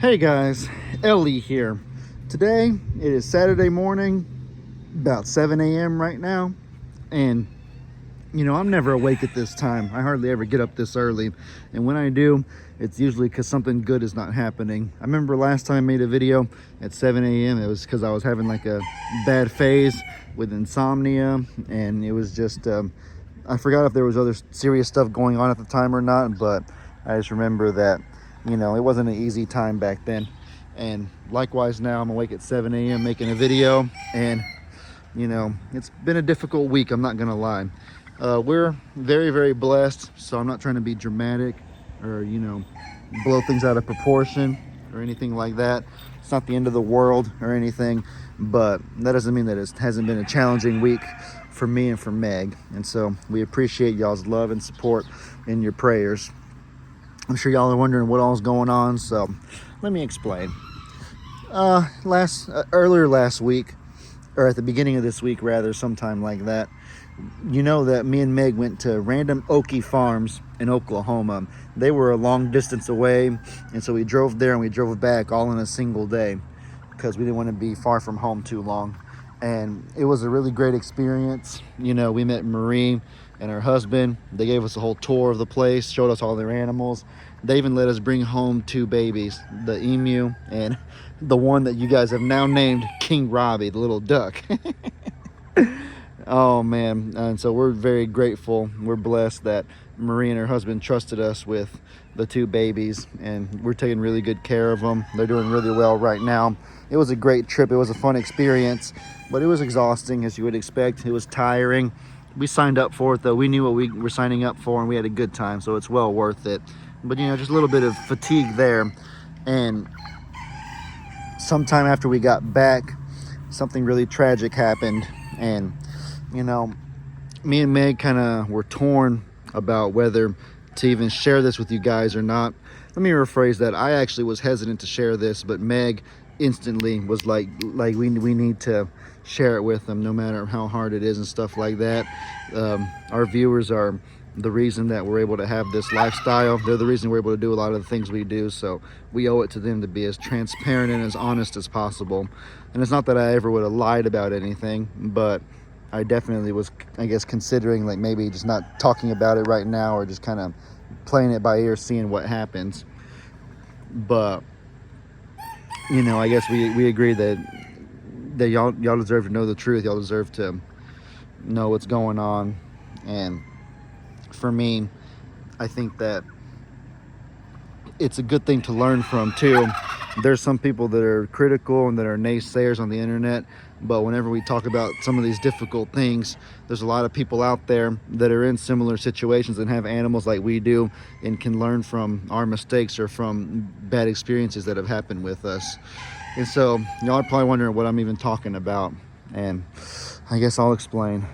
Hey guys, Ellie here. Today it is Saturday morning, about 7 a.m. right now, and I'm never awake at this time. I hardly ever get up this early, and when I do, it's usually because something good is not happening. I remember last time I made a video at 7 a.m. It was because I was having like a bad phase with insomnia, and it was just I forgot if there was other serious stuff going on at the time or not, but I just remember that it wasn't an easy time back then. And likewise now I'm awake at 7 a.m. making a video, and it's been a difficult week, I'm not gonna lie. We're very, very blessed, so I'm not trying to be dramatic or blow things out of proportion or anything like that. It's not the end of the world or anything, but that doesn't mean that it hasn't been a challenging week for me and for Meg. And so we appreciate y'all's love and support and your prayers. I'm sure y'all are wondering what all's going on, so let me explain. Earlier last week, or at the beginning of this week rather, sometime like that, that me and Meg went to Random Okie Farms in Oklahoma. They were a long distance away, and so we drove there and we drove back all in a single day because we didn't want to be far from home too long. And it was a really great experience. We met Marie and her husband. They gave us a whole tour of the place, showed us all their animals. They even let us bring home 2 babies, the emu and the one that you guys have now named King Robbie, the little duck. Oh man, and so we're very grateful. We're blessed that Marie and her husband trusted us with the 2 babies, and we're taking really good care of them. They're doing really well right now. It was a great trip. It was a fun experience, but it was exhausting, as you would expect. It was tiring. We signed up for it though. We knew what we were signing up for, and we had a good time, so it's well worth it. But just a little bit of fatigue there. And sometime after we got back, something really tragic happened, and me and Meg kind of were torn about whether to even share this with you guys or not. Let me rephrase that. I actually was hesitant to share this, but Meg instantly was like we need to share it with them, no matter how hard it is and stuff like that. Our viewers are the reason that we're able to have this lifestyle. They're the reason we're able to do a lot of the things we do, so we owe it to them to be as transparent and as honest as possible. And it's not that I ever would have lied about anything, but I definitely was, I guess, considering like maybe just not talking about it right now, or just kind of playing it by ear, seeing what happens. But I guess we agree that y'all deserve to know the truth. Y'all deserve to know what's going on. And for me, I think that it's a good thing to learn from too. There's some people that are critical and that are naysayers on the internet, but whenever we talk about some of these difficult things, there's a lot of people out there that are in similar situations and have animals like we do, and can learn from our mistakes or from bad experiences that have happened with us. And so y'all are probably wondering what I'm even talking about, and I guess I'll explain.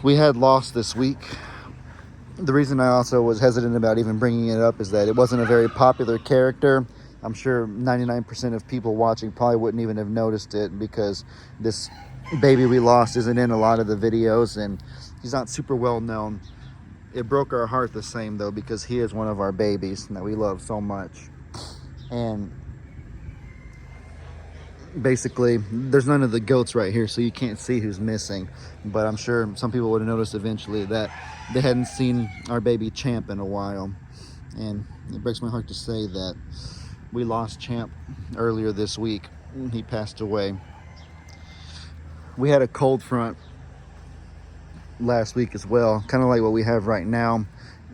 We had lost this week. The reason I also was hesitant about even bringing it up is that it wasn't a very popular character. I'm sure 99% of people watching probably wouldn't even have noticed it, because this baby we lost isn't in a lot of the videos, and he's not super well known. It broke our heart the same though, because he is one of our babies that we love so much. And basically there's none of the goats right here, so you can't see who's missing, but I'm sure some people would have noticed eventually that they hadn't seen our baby Champ in a while. And it breaks my heart to say that we lost Champ earlier this week. He passed away. We had a cold front last week as well, kind of like what we have right now.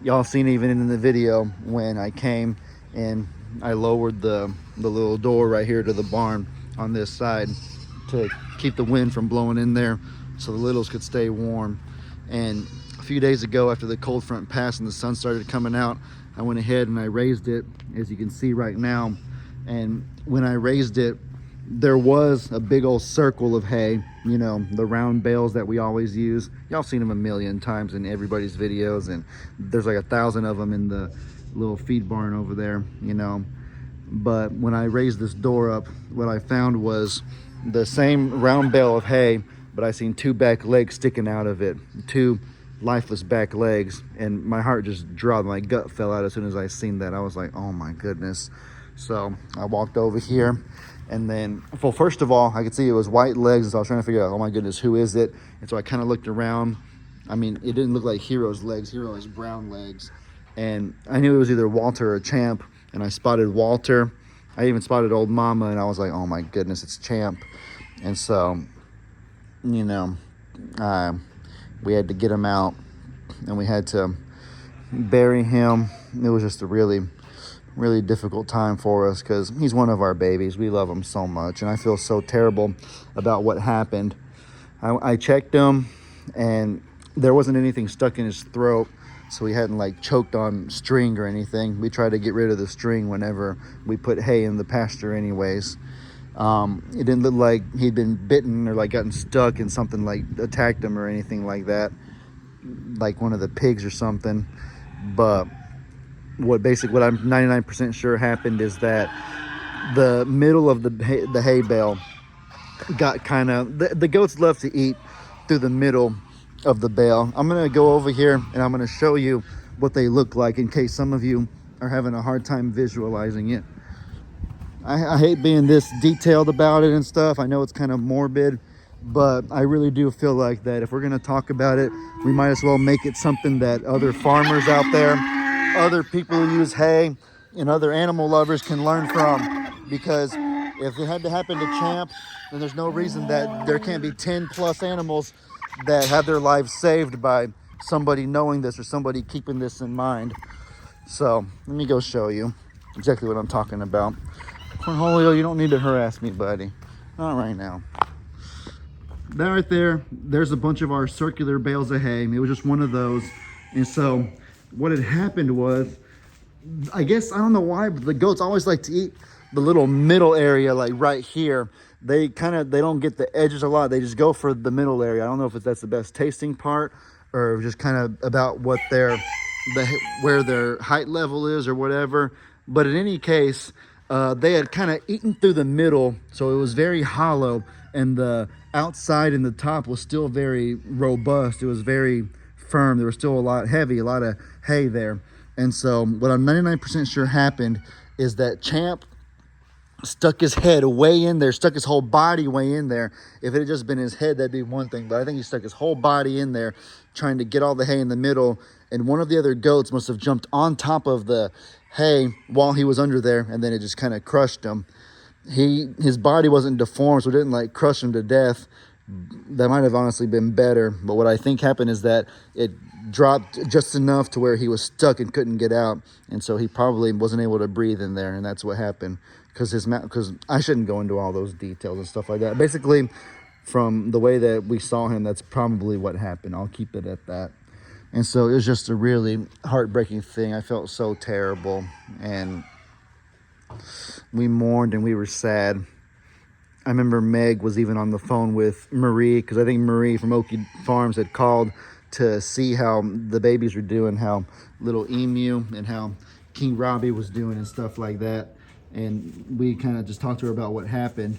Y'all seen even in the video when I came and I lowered the little door right here to the barn on this side to keep the wind from blowing in there so the littles could stay warm. And a few days ago, after the cold front passed and the sun started coming out, I went ahead and I raised it, as you can see right now. And when I raised it, there was a big old circle of hay, the round bales that we always use. Y'all seen them a million times in everybody's videos, and there's like 1,000 of them in the little feed barn over there, But when I raised this door up, what I found was the same round bale of hay, but I seen 2 back legs sticking out of it, 2 lifeless back legs, and my heart just dropped. My gut fell out as soon as I seen that. I was like, oh my goodness. So I walked over here, and then, well, first of all, I could see it was white legs, and so I was trying to figure out, oh my goodness, who is it? And so I kind of looked around. I mean, it didn't look like Hero's legs. Hero has brown legs. And I knew it was either Walter or Champ, and I spotted Walter. I even spotted Old Mama, and I was like, oh my goodness, it's Champ. And so, you know, we had to get him out, and we had to bury him. It was just a really difficult time for us because he's one of our babies. We love him so much, and I feel so terrible about what happened. I checked him, and there wasn't anything stuck in his throat, so he hadn't like choked on string or anything. We tried to get rid of the string whenever we put hay in the pasture anyways. It didn't look like he'd been bitten or like gotten stuck and something like attacked him or anything like that, like one of the pigs or something. But what I'm 99% sure happened is that the middle of the hay bale got kind of, the goats love to eat through the middle of the bale. I'm gonna go over here and I'm gonna show you what they look like in case some of you are having a hard time visualizing it. I hate being this detailed about it and stuff. I know it's kind of morbid, but I really do feel like that if we're gonna talk about it, we might as well make it something that other farmers out there, other people who use hay, and other animal lovers can learn from. Because if it had to happen to Champ, then there's no reason that there can't be 10 plus animals that have their lives saved by somebody knowing this or somebody keeping this in mind. So let me go show you exactly what I'm talking about. Cornholio, you don't need to harass me, buddy. Not right now. That right there, there's a bunch of our circular bales of hay. It was just one of those. And so what had happened was, I guess, I don't know why, but the goats always like to eat the little middle area, like right here. They don't get the edges a lot. They just go for the middle area. I don't know if that's the best tasting part or just kind of about what where their height level is or whatever. But in any case, they had kind of eaten through the middle, so it was very hollow, and the outside and the top was still very robust. It was very firm. There was still a lot of hay there. And so what I'm 99% sure happened is that Champ stuck his head way in there, stuck his whole body way in there. If it had just been his head, that'd be one thing, but I think he stuck his whole body in there trying to get all the hay in the middle, and one of the other goats must have jumped on top of the hay while he was under there, and then it just kind of crushed him. His body wasn't deformed, so it didn't like crush him to death. That might have honestly been better, but what I think happened is that it dropped just enough to where he was stuck and couldn't get out, and so he probably wasn't able to breathe in there, and that's what happened. Because I shouldn't go into all those details and stuff like that. Basically, from the way that we saw him, that's probably what happened. I'll keep it at that. And so it was just a really heartbreaking thing. I felt so terrible, and we mourned and we were sad. I remember Meg was even on the phone with Marie, because I think Marie from Okie Farms had called to see how the babies were doing, how little Emu and how King Robbie was doing and stuff like that. And we kind of just talked to her about what happened.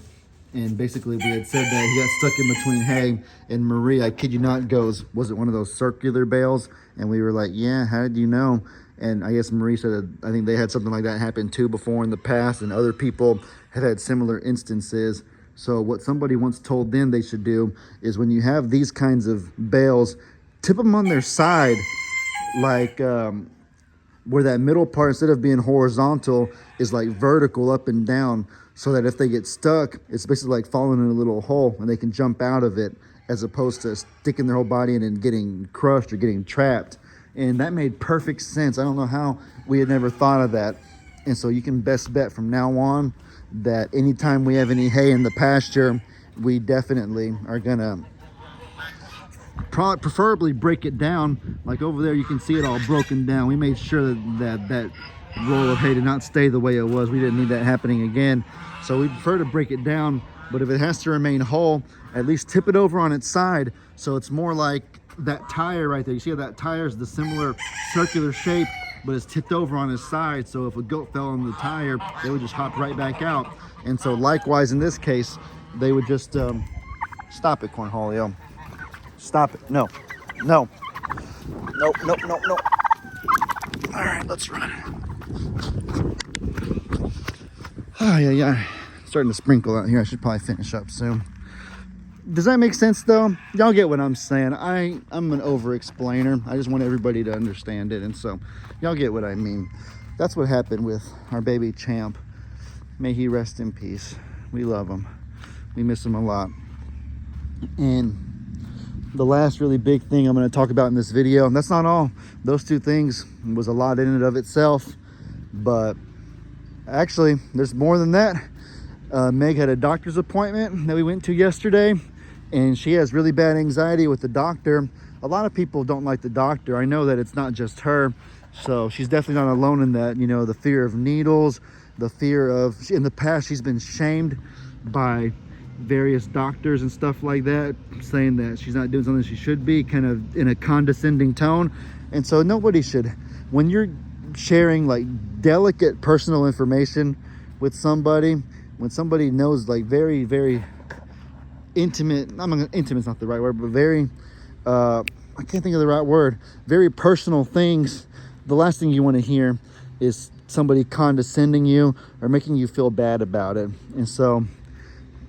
And basically we had said that he got stuck in between hay, and Marie, I kid you not, goes, was it one of those circular bales? And we were like, yeah, how did you know? And I guess Marie said, I think they had something like that happen too before in the past, and other people have had similar instances. So what somebody once told them they should do is when you have these kinds of bales, tip them on their side, like where that middle part, instead of being horizontal, is like vertical up and down, so that if they get stuck, it's basically like falling in a little hole and they can jump out of it, as opposed to sticking their whole body in and getting crushed or getting trapped. And that made perfect sense. I don't know how we had never thought of that. And so you can best bet from now on that anytime we have any hay in the pasture, we definitely are gonna preferably break it down. Like over there, you can see it all broken down. We made sure that roll of hay did not stay the way it was. We didn't need that happening again. So we prefer to break it down, but if it has to remain whole, at least tip it over on its side, so it's more like that tire right there. You see how that tire is the similar circular shape, but it's tipped over on its side, so if a goat fell on the tire, they would just hop right back out. And so likewise in this case, they would just stop it, Cornholio. Stop it. No. No. No, no, no, no. All right, let's run. Oh, yeah. Starting to sprinkle out here. I should probably finish up soon. Does that make sense though? Y'all get what I'm saying. I'm an over explainer. I just want everybody to understand it. And so y'all get what I mean. That's what happened with our baby Champ. May he rest in peace. We love him. We miss him a lot. And the last really big thing I'm going to talk about in this video, and that's not all. Those two things was a lot in and of itself, but actually there's more than that. Meg had a doctor's appointment that we went to yesterday, and she has really bad anxiety with the doctor. A lot of people don't like the doctor. I know that it's not just her, so she's definitely not alone in that. You know, the fear of needles, the fear of, in the past she's been shamed by various doctors and stuff like that, saying that she's not doing something she should be, kind of in a condescending tone. And so nobody should, when you're sharing like delicate personal information with somebody, when somebody knows like very, very intimate, intimate's not the right word, but very, I can't think of the right word, very personal things, the last thing you want to hear is somebody condescending you or making you feel bad about it. And so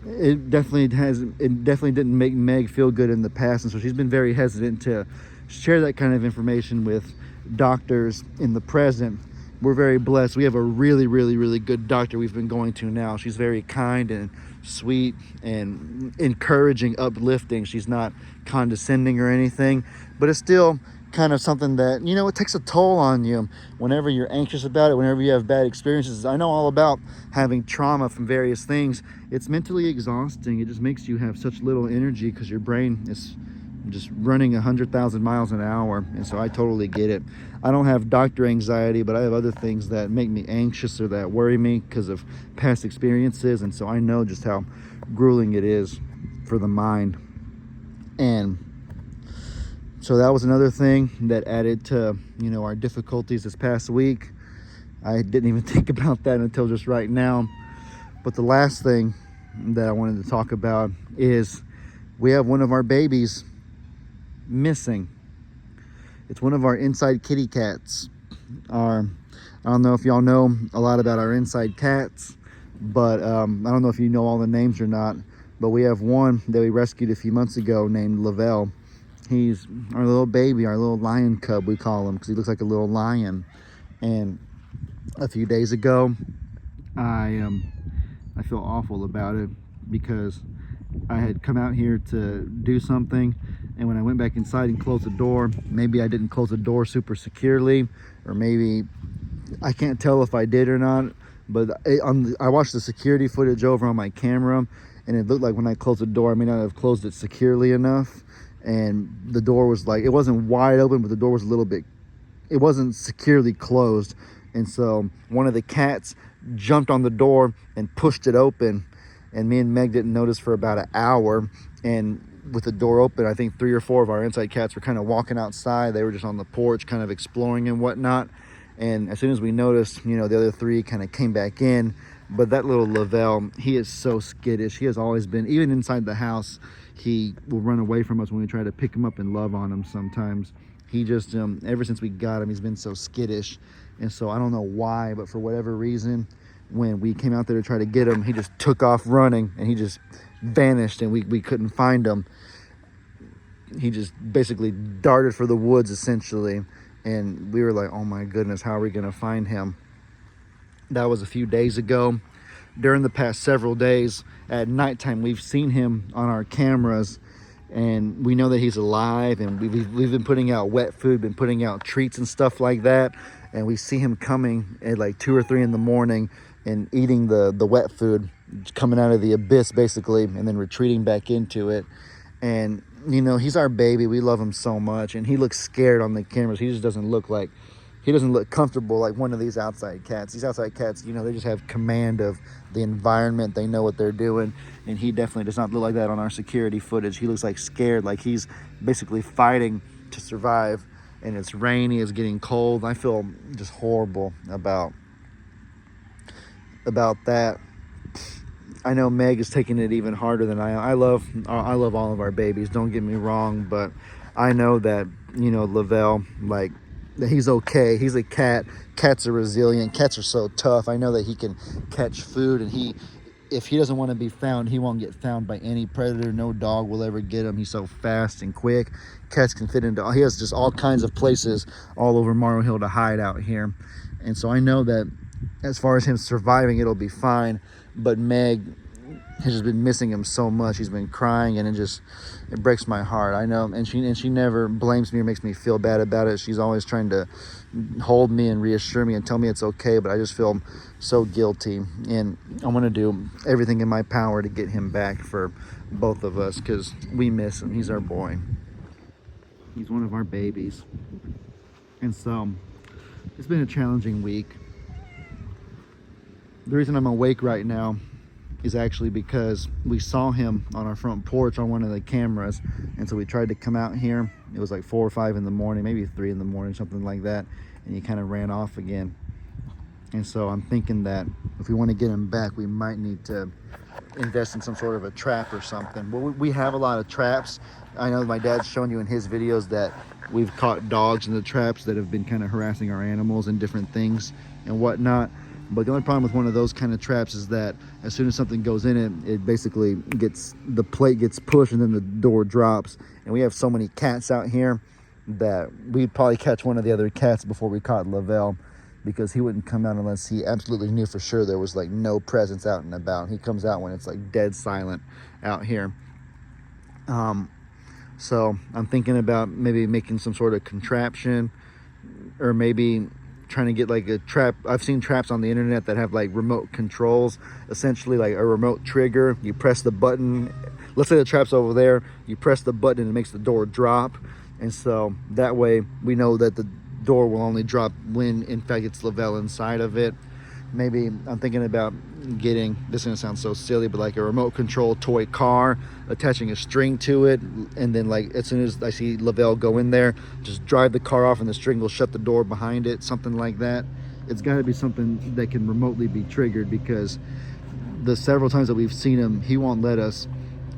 it definitely didn't make Meg feel good in the past, and so she's been very hesitant to share that kind of information with doctors in the present. We're very blessed. We have a really, really, really good doctor we've been going to now. She's very kind and sweet and encouraging, uplifting. She's not condescending or anything, but it's still kind of something that, you know, it takes a toll on you whenever you're anxious about it, whenever you have bad experiences. I know all about having trauma from various things. It's mentally exhausting. It just makes you have such little energy because your brain is just running 100,000 miles an hour. And so I totally get it. I don't have doctor anxiety, but I have other things that make me anxious or that worry me because of past experiences. And so I know just how grueling it is for the mind. And so that was another thing that added to, you know, our difficulties this past week. I didn't even think about that until just right now. But the last thing that I wanted to talk about is we have one of our babies missing. It's one of our inside kitty cats. I don't know if y'all know a lot about our inside cats, but I don't know if you know all the names or not, but we have one that we rescued a few months ago named Lavelle. He's our little baby, our little lion cub, we call him, because he looks like a little lion. And a few days ago, I feel awful about it because I had come out here to do something, and when I went back inside and closed the door, maybe I didn't close the door super securely, or maybe I can't tell if I did or not, but I watched the security footage over on my camera, and it looked like when I closed the door, I may not have closed it securely enough. And the door was like, it wasn't wide open, but the door was a little bit, it wasn't securely closed. And so one of the cats jumped on the door and pushed it open, and me and Meg didn't notice for about an hour. And with the door open, I think 3 or 4 of our inside cats were kind of walking outside. They were just on the porch kind of exploring and whatnot. And as soon as we noticed, you know, the other 3 kind of came back in. But that little Lavelle, he is so skittish. He has always been, even inside the house, he will run away from us when we try to pick him up and love on him sometimes. He just, ever since we got him, he's been so skittish. And so I don't know why, but for whatever reason, when we came out there to try to get him, he just took off running and he just vanished, and we couldn't find him. He just basically darted for the woods essentially. And we were like, oh my goodness, how are we gonna find him? That was a few days ago. During the past several days at nighttime, we've seen him on our cameras, and we know that he's alive, and we've been putting out wet food, been putting out treats and stuff like that, and we see him coming at like 2 or 3 in the morning and eating the wet food, coming out of the abyss basically, and then retreating back into it. And you know, he's our baby. We love him so much, and he looks scared on the cameras. He just doesn't look like, he doesn't look comfortable like one of these outside cats. These outside cats, you know, they just have command of the environment. They know what they're doing, and he definitely does not look like that on our security footage. He looks like scared, like he's basically fighting to survive, and it's rainy, it's getting cold. I feel just horrible about that. I know Meg is taking it even harder than I am. I love all of our babies, don't get me wrong, but I know that, you know, Lavelle, like, that he's okay. He's a cat. Cats are resilient. Cats are so tough. I know that he can catch food, and if he doesn't want to be found, he won't get found by any predator. No dog will ever get him. He's so fast and quick. Cats can fit into, he has just all kinds of places all over Morrow Hill to hide out here. And so I know that as far as him surviving, it'll be fine. But Meg has just been missing him so much. He's been crying, and it breaks my heart. I know, and she never blames me or makes me feel bad about it. She's always trying to hold me and reassure me and tell me it's okay, but I just feel so guilty, and I want to do everything in my power to get him back for both of us, because we miss him. He's our boy. He's one of our babies. And so it's been a challenging week. The reason I'm awake right now is actually because we saw him on our front porch on one of the cameras, and so we tried to come out here. It was like 4 or 5 in the morning, maybe 3 in the morning, something like that, and he kind of ran off again. And so I'm thinking that if we want to get him back, we might need to invest in some sort of a trap or something. Well, we have a lot of traps. I know my dad's shown you in his videos that we've caught dogs in the traps that have been kind of harassing our animals and different things and whatnot. But the only problem with one of those kind of traps is that as soon as something goes in it, it basically the plate gets pushed and then the door drops. And we have so many cats out here that we'd probably catch one of the other cats before we caught Lavelle, because he wouldn't come out unless he absolutely knew for sure there was like no presence out and about. He comes out when it's like dead silent out here. So I'm thinking about maybe making some sort of contraption, or maybe trying to get like a trap. I've seen traps on the internet that have like remote controls, essentially like a remote trigger. You press the button, let's say the trap's over there, you press the button and it makes the door drop. And so that way we know that the door will only drop when in fact it's Lavelle inside of it. Maybe I'm thinking about getting, this is gonna sound so silly, but like a remote control toy car, attaching a string to it, and then like as soon as I see Lavelle go in there, just drive the car off and the string will shut the door behind it, something like that. It's got to be something that can remotely be triggered, because the several times that we've seen him, he won't let us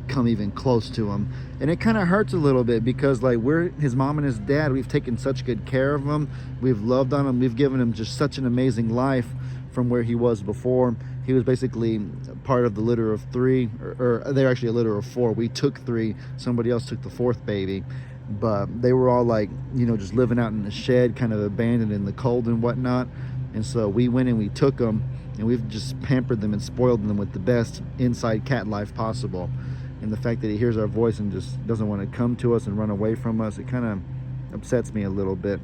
come even close to him. And it kind of hurts a little bit, because like we're his mom and his dad, we've taken such good care of him, we've loved on him, we've given him just such an amazing life from where he was before. He was basically part of the litter of 3, or they're actually a litter of 4. We took 3, somebody else took the 4th baby, but they were all like, you know, just living out in the shed, kind of abandoned in the cold and whatnot. And so we went and we took them, and we've just pampered them and spoiled them with the best inside cat life possible. And the fact that he hears our voice and just doesn't want to come to us and run away from us, it kind of upsets me a little bit.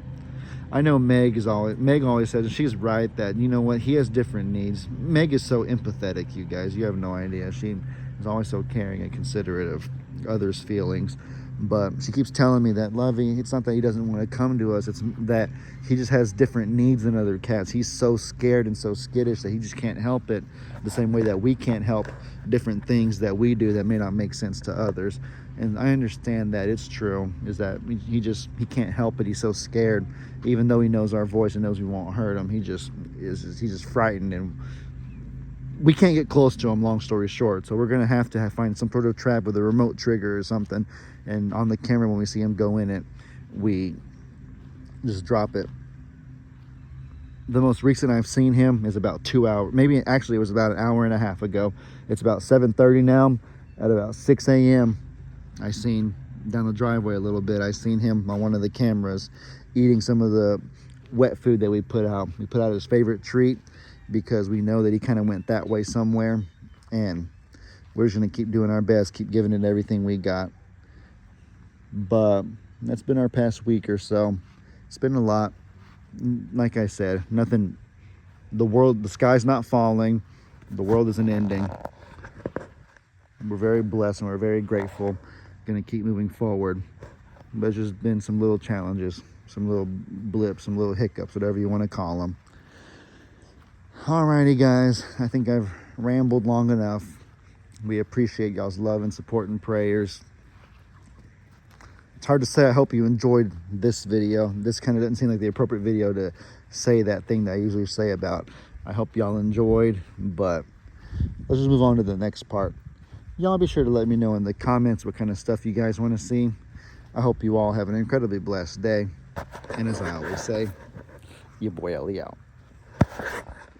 I know Meg always says, and she's right, that, you know what, he has different needs. Meg is so empathetic, you guys, you have no idea. She is always so caring and considerate of others' feelings. But she keeps telling me that, Lovey, it's not that he doesn't want to come to us, it's that he just has different needs than other cats. He's so scared and so skittish that he just can't help it, the same way that we can't help different things that we do that may not make sense to others. And I understand that it's true, is that he can't help it. He's so scared, even though he knows our voice and knows we won't hurt him. He's just frightened, and we can't get close to him, long story short. So we're gonna have to find some sort of trap with a remote trigger or something, and on the camera when we see him go in it, we just drop it. The most recent I've seen him is about 2 hours, maybe actually it was about an hour and a half ago. It's about 7:30 now. At about 6 a.m. I seen down the driveway a little bit, I seen him on one of the cameras eating some of the wet food that we put out. We put out his favorite treat, because we know that he kind of went that way somewhere, and we're just gonna keep doing our best, keep giving it everything we got. But that's been our past week or so. It's been a lot. Like I said, nothing, the sky's not falling, the world isn't ending. We're very blessed and we're very grateful. Gonna keep moving forward. But there's just been some little challenges, some little blips, some little hiccups, whatever you want to call them. Alrighty guys, I think I've rambled long enough. We appreciate y'all's love and support and prayers. It's hard to say. I hope you enjoyed this video. This kind of doesn't seem like the appropriate video to say that thing that I usually say about. I hope y'all enjoyed, but let's just move on to the next part. Y'all be sure to let me know in the comments what kind of stuff you guys want to see. I hope you all have an incredibly blessed day. And as I always say, your boy Ellie out.